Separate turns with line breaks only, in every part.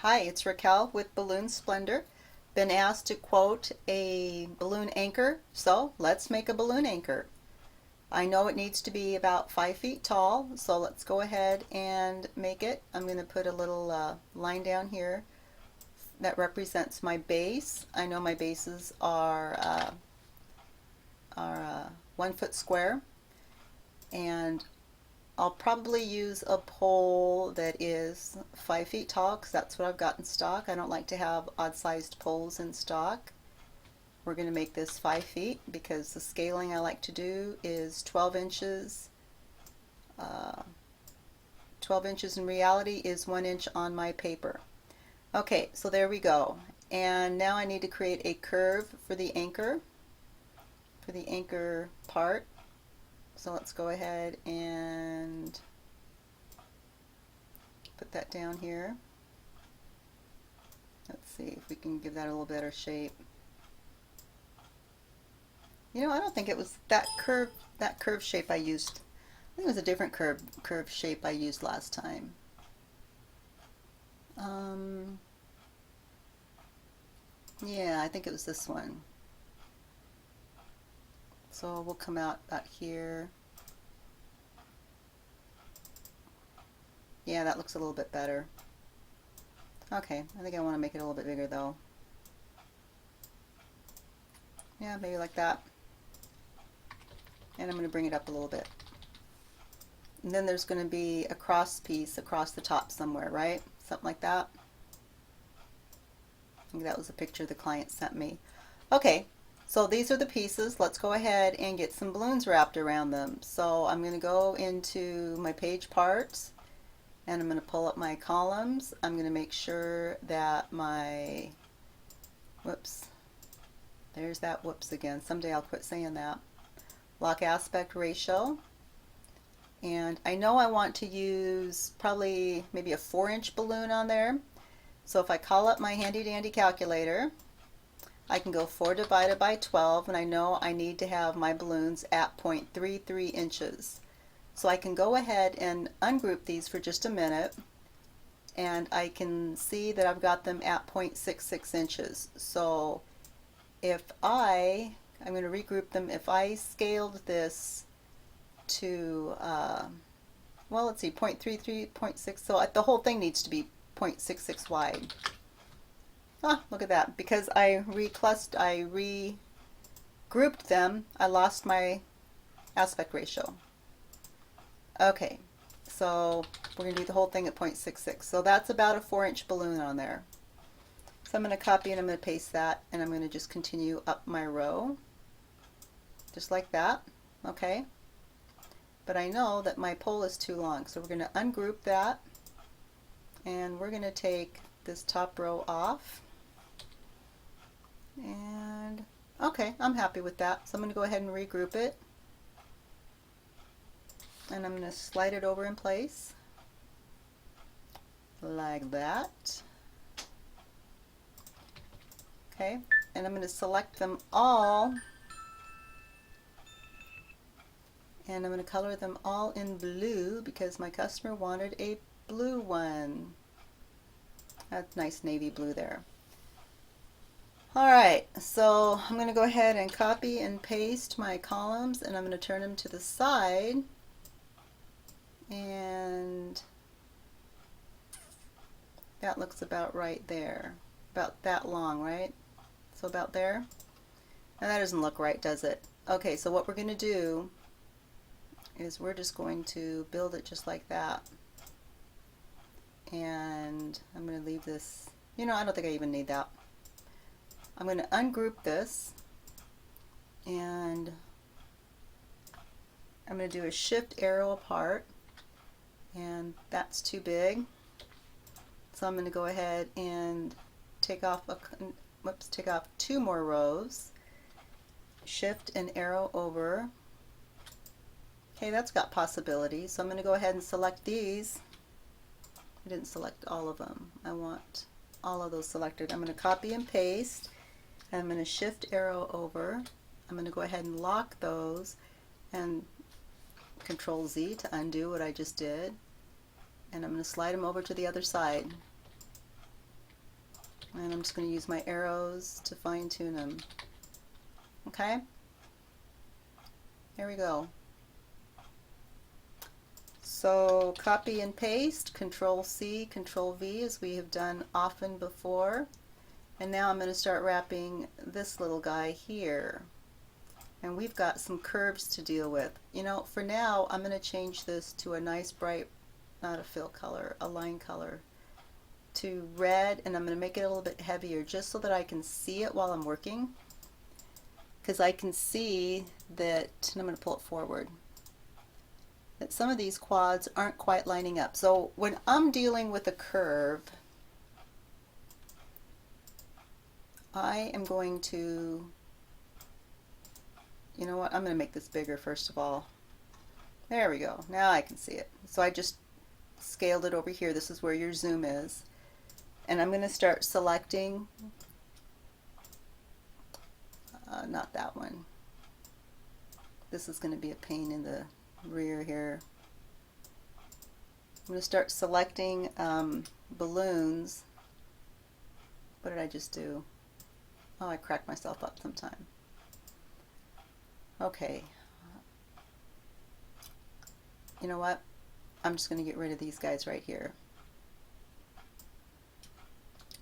Hi, it's Raquel with Balloon Splendor. Been asked to quote a balloon anchor, so let's make a balloon anchor. I know it needs to be about 5 feet tall, so let's go ahead and make it. I'm going to put a little line down here that represents my base. I know my bases are 1 foot square, and I'll probably use a pole that is 5 feet tall because that's what I've got in stock. I don't like to have odd-sized poles in stock. We're going to make this 5 feet because the scaling I like to do is 12 inches. 12 inches in reality is 1 inch on my paper. Okay, so there we go. And now I need to create a curve for the anchor part. So let's go ahead and put that down here. Let's see if we can give that a little better shape. You know, I don't think it was that curve shape I used. I think it was a different curve shape I used last time. Yeah, I think it was this one. So we'll come out about here. Yeah, that looks a little bit better. Okay, I think I want to make it a little bit bigger though. Yeah, maybe like that. And I'm going to bring it up a little bit. And then there's going to be a cross piece across the top somewhere, right? Something like that. I think that was a picture the client sent me. Okay, so these are the pieces. Let's go ahead and get some balloons wrapped around them. So I'm going to go into my page parts and I'm going to pull up my columns. I'm going to make sure that my, whoops, there's that whoops again. Someday I'll quit saying that. Lock aspect ratio. And I know I want to use probably maybe a 4-inch balloon on there. So if I call up my handy dandy calculator, I can go 4 divided by 12, and I know I need to have my balloons at 0.33 inches. So I can go ahead and ungroup these for just a minute, and I can see that I've got them at 0.66 inches. So if I'm going to regroup them. If I scaled this to, well, let's see, 0.33, 0.6, so the whole thing needs to be 0.66 wide. Ah, look at that. Because I regrouped them, I lost my aspect ratio. Okay, so we're going to do the whole thing at 0.66. So that's about a 4-inch balloon on there. So I'm going to copy and I'm going to paste that, and I'm going to just continue up my row. Just like that. Okay. But I know that my pole is too long, so we're going to ungroup that, and we're going to take this top row off. And okay, I'm happy with that. So I'm going to go ahead and regroup it. And I'm going to slide it over in place like that. Okay, and I'm going to select them all, and I'm going to color them all in blue because my customer wanted a blue one. That's nice navy blue there. Alright, so I'm going to go ahead and copy and paste my columns, and I'm going to turn them to the side, and that looks about right there. About that long, right? So about there. And that doesn't look right, does it? Okay, so what we're going to do is we're just going to build it just like that. And I'm going to leave this, you know, I don't think I even need that. I'm going to ungroup this, and I'm going to do a shift arrow apart, and that's too big. So I'm going to go ahead and take off take off 2 more rows. Shift and arrow over. Okay, that's got possibilities. So I'm going to go ahead and select these. I didn't select all of them. I want all of those selected. I'm going to copy and paste. And I'm going to shift arrow over. I'm going to go ahead and lock those and Control Z to undo what I just did. And I'm going to slide them over to the other side. And I'm just going to use my arrows to fine tune them. Okay, here we go. So copy and paste, Control C, Control V, as we have done often before. And now I'm going to start wrapping this little guy here. And we've got some curves to deal with. You know, for now, I'm going to change this to a nice bright, not a fill color, a line color, to red, and I'm going to make it a little bit heavier just so that I can see it while I'm working. Because I can see that, and I'm going to pull it forward, that some of these quads aren't quite lining up. So when I'm dealing with a curve, I am going to, you know what, I'm going to make this bigger first of all. There we go. Now I can see it. So I just scaled it over here. This is where your zoom is. And I'm going to start selecting, not that one. This is going to be a pain in the rear here. I'm going to start selecting balloons. What did I just do? Oh, I cracked myself up sometime. Okay. You know what? I'm just going to get rid of these guys right here.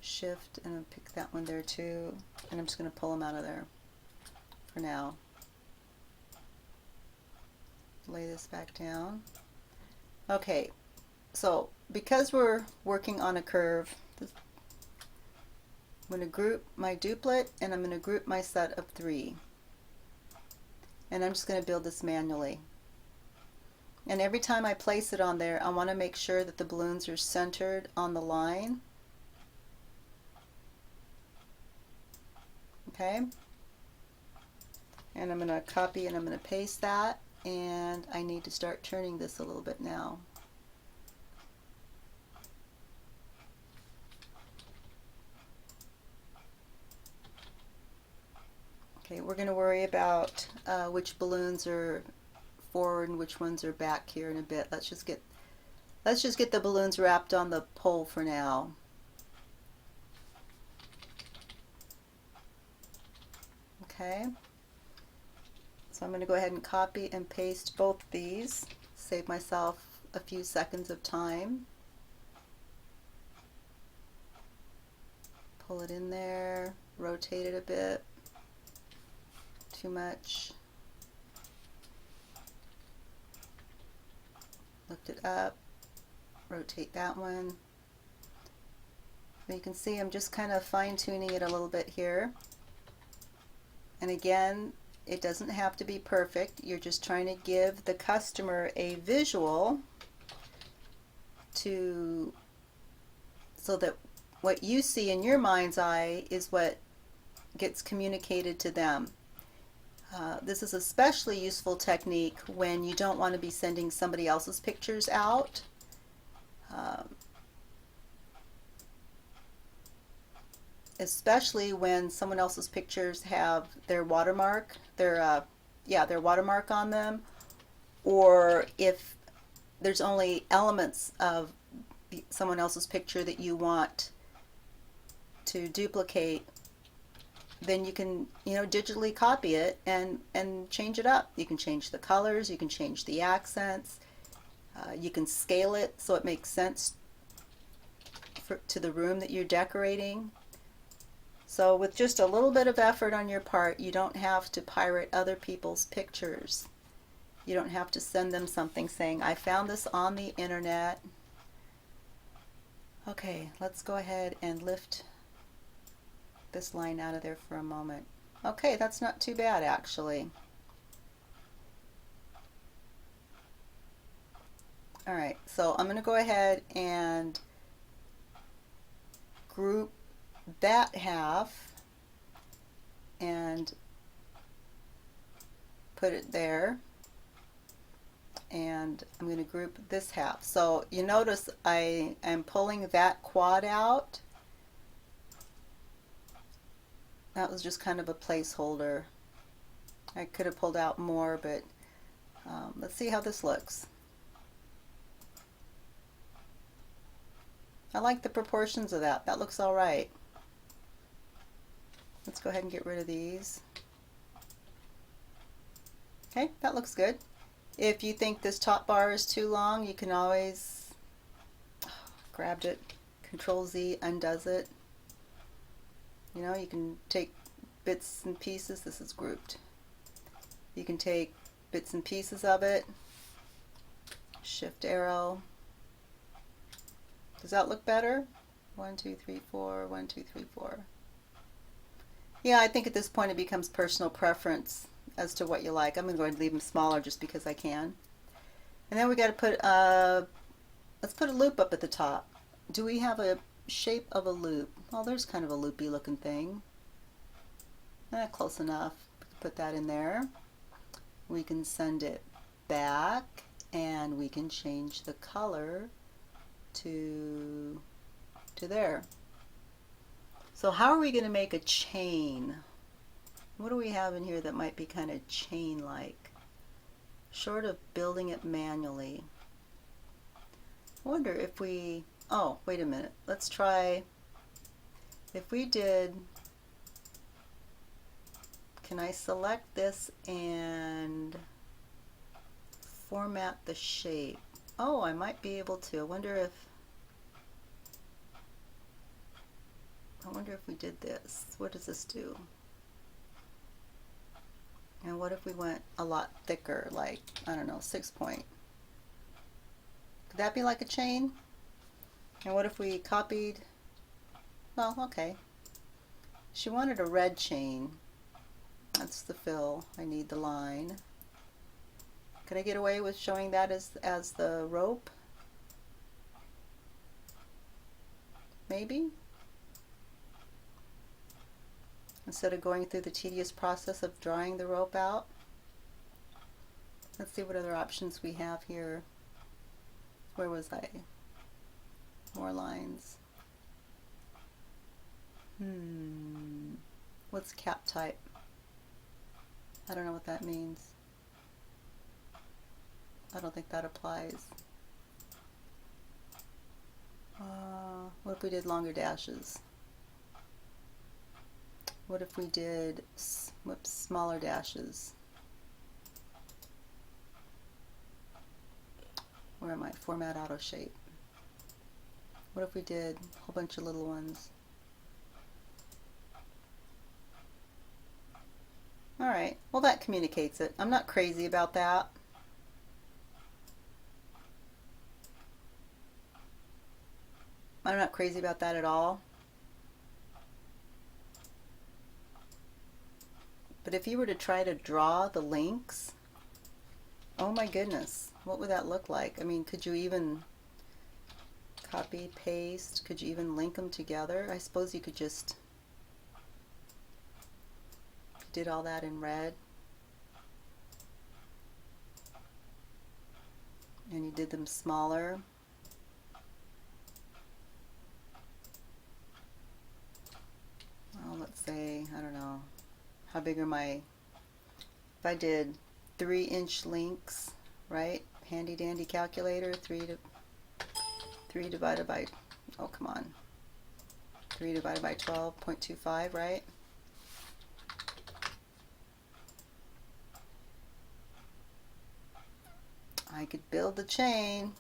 Shift, and I'll pick that one there too. And I'm just going to pull them out of there for now. Lay this back down. Okay, so because we're working on a curve, I'm going to group my duplet and I'm going to group my set of 3. And I'm just going to build this manually. And every time I place it on there, I want to make sure that the balloons are centered on the line. Okay? And I'm going to copy and I'm going to paste that. And I need to start turning this a little bit now. Okay, we're going to worry about which balloons are forward and which ones are back here in a bit. Let's just get the balloons wrapped on the pole for now. Okay. So I'm going to go ahead and copy and paste both these, save myself a few seconds of time. Pull it in there, rotate it a bit. Too much. Lift it up, rotate that one. You can see I'm just kind of fine-tuning it a little bit here. And again, it doesn't have to be perfect. You're just trying to give the customer a visual so that what you see in your mind's eye is what gets communicated to them. This is especially useful technique when you don't want to be sending somebody else's pictures out. Especially when someone else's pictures have their watermark, their watermark on them, or if there's only elements of someone else's picture that you want to duplicate, then you can, digitally copy it and change it up. You can change the colors, you can change the accents, you can scale it so it makes sense to the room that you're decorating. So with just a little bit of effort on your part, you don't have to pirate other people's pictures. You don't have to send them something saying, I found this on the internet. Okay, let's go ahead and lift this line out of there for a moment. Okay, that's not too bad actually. Alright, so I'm going to go ahead and group that half and put it there, and I'm going to group this half. So you notice I am pulling that quad out. That was just kind of a placeholder. I could have pulled out more, but let's see how this looks. I like the proportions of that. That looks all right. Let's go ahead and get rid of these. Okay, that looks good. If you think this top bar is too long, you can always grabbed it, Control Z undoes it. You know, you can take bits and pieces. This is grouped. You can take bits and pieces of it. Shift arrow. Does that look better? 1, 2, 3, 4, 1, 2, 3, 4. Yeah, I think at this point it becomes personal preference as to what you like. I'm going to go ahead and leave them smaller just because I can. And then we got to put let's put a loop up at the top. Do we have a shape of a loop? Well, there's kind of a loopy looking thing. Close enough. We can put that in there. We can send it back and we can change the color to there. So how are we going to make a chain? What do we have in here that might be kind of chain-like? Short of building it manually. I wonder if we, oh, wait a minute. Let's try, if we did, can I select this and format the shape? Oh, I might be able to. I wonder if we did this. What does this do? And what if we went a lot thicker, like, I don't know, 6 point? Could that be like a chain? And what if we copied, well, okay. She wanted a red chain. That's the fill. I need the line. Could I get away with showing that as the rope? Maybe? Instead of going through the tedious process of drawing the rope out. Let's see what other options we have here. Where was I? More lines. What's cap type? I don't know what that means. I don't think that applies. What if we did longer dashes? What if we did, whoops, smaller dashes? Where am I? Format auto shape. What if we did a whole bunch of little ones? Alright, well that communicates it. I'm not crazy about that. I'm not crazy about that at all. But if you were to try to draw the links, oh my goodness, what would that look like? I mean, could you even copy, paste? Could you even link them together? I suppose you could just did all that in red and you did them smaller. Well, let's say, I don't know, how big are my, if I did 3-inch links, right? Handy dandy calculator, 3 divided by, oh come on, 3 divided by 12.25, right? I could build the chain.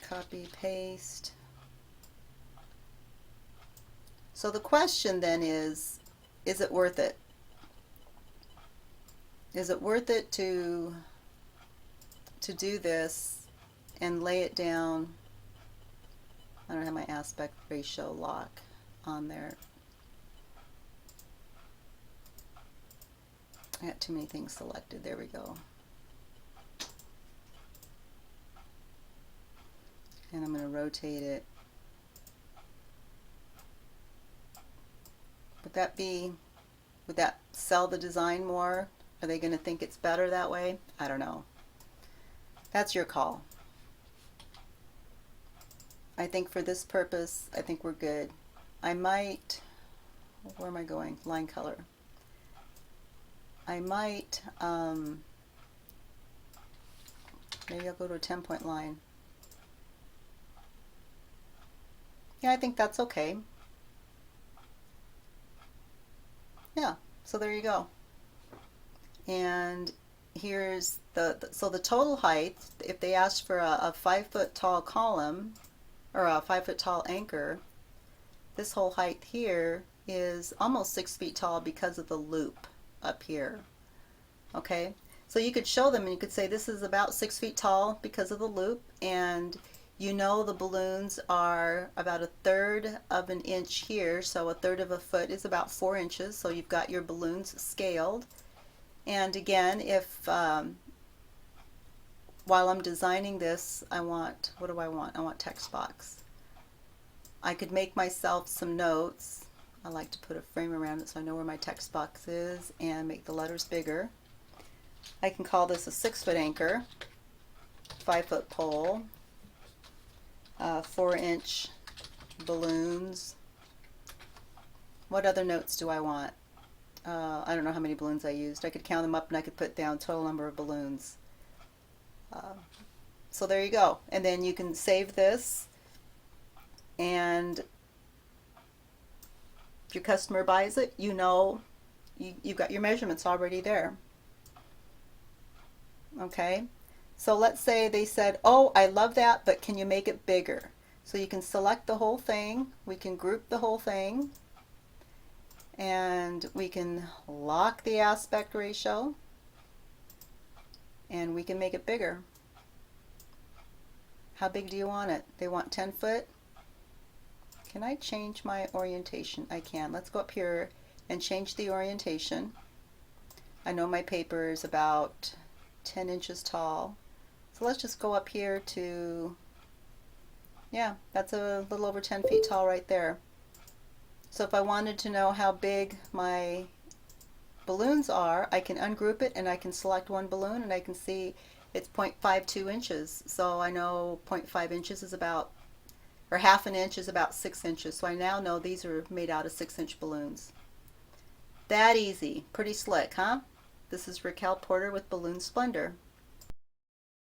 Copy, paste. So the question then is it worth it? Is it worth it to do this and lay it down? I don't have my aspect ratio lock on there. I got too many things selected. There we go. And I'm going to rotate it. Would that sell the design more? Are they going to think it's better that way? I don't know. That's your call. I think for this purpose, I think we're good. I might, where am I going? Line color. I might, maybe I'll go to a 10-point line. Yeah, I think that's okay. Yeah, so there you go. And here's so the total height, if they asked for a 5 foot tall column or a 5 foot tall anchor, this whole height here is almost 6 feet tall because of the loop up here. Okay, so you could show them and you could say this is about 6 feet tall because of the loop, and you know the balloons are about a third of an inch here, so a third of a foot is about 4 inches, so you've got your balloons scaled. And again, if while I'm designing this, I want, what do I want? I want text box. I could make myself some notes. I like to put a frame around it so I know where my text box is and make the letters bigger. I can call this a 6 foot anchor, 5 foot pole, 4 inch balloons. What other notes do I want? I don't know how many balloons I used. I could count them up and I could put down total number of balloons. So there you go. And then you can save this, and if your customer buys it, you know you've got your measurements already there. Okay, so let's say they said, oh, I love that, but can you make it bigger? So you can select the whole thing, we can group the whole thing, and we can lock the aspect ratio, and we can make it bigger. How big do you want it? They want 10 foot. Can I change my orientation? I can. Let's go up here and change the orientation. I know my paper is about 10 inches tall. So let's just go up here to, yeah, that's a little over 10 feet tall right there. So if I wanted to know how big my balloons are, I can ungroup it and I can select one balloon and I can see it's 0.52 inches. So I know 0.5 inches is about, or half an inch is about 6 inches. So I now know these are made out of 6-inch balloons. That easy. Pretty slick, huh? This is Raquel Porter with Balloon Splendor.